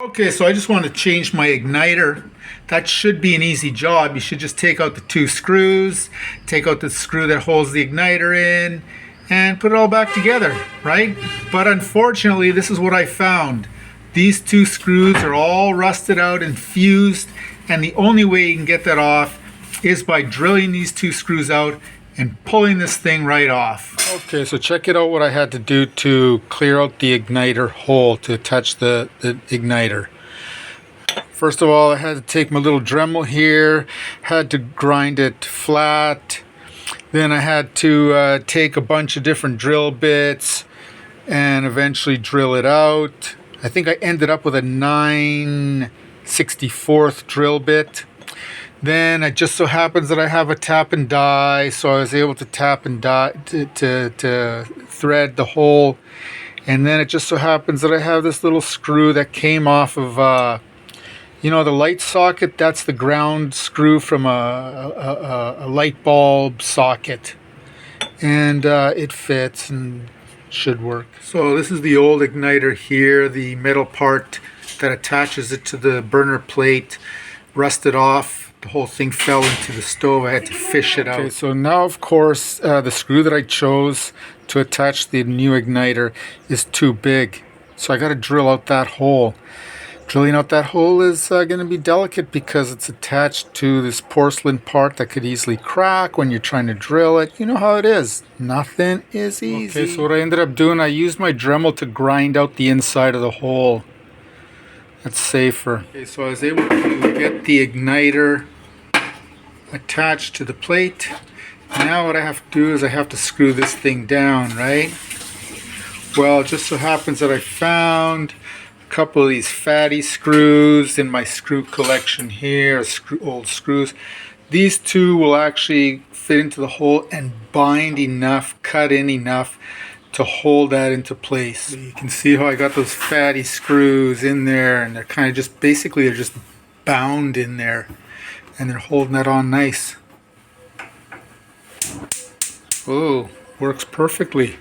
Okay, so I just want to change my igniter. That should be an easy job. You should just take out the two screws, take out the screw that holds the igniter in, and put it all back together, right? But unfortunately, this is what I found. These two screws are all rusted out and fused, and the only way you can get that off is by drilling these two screws out and pulling this thing right off. Okay, so check it out what I had to do to clear out the igniter hole to attach the igniter. First of all, I had to take my little Dremel here, had to grind it flat. Then I had to take a bunch of different drill bits and eventually drill it out. I think I ended up with a 9/64 drill bit. Then it just so happens that I have a tap and die, so I was able to tap and die to thread the hole. And then it just so happens that I have this little screw that came off of, you know, the light socket. That's the ground screw from a light bulb socket, and it fits and should work. So this is the old igniter here, the metal part that attaches it to the burner plate, rusted off. The whole thing fell into the stove. I had to fish it out. Okay, so now of course the screw that I chose to attach the new igniter is too big. So I got to drill out that hole. Drilling out that hole is going to be delicate because it's attached to this porcelain part that could easily crack when you're trying to drill it. You know how it is. Nothing is easy. Okay, so what I ended up doing, I used my Dremel to grind out the inside of the hole. That's safer. Okay, so I was able to get the igniter attached to the plate. Now what I have to do is I have to screw this thing down, right? Well, it just so happens that I found a couple of these fatty screws in my screw collection here, old screws. These two will actually fit into the hole and bind enough, cut in enough to hold that into place. You can see how I got those fatty screws in there, and they're kind of just, basically they're just bound in there, and they're holding that on nice. Oh, works perfectly.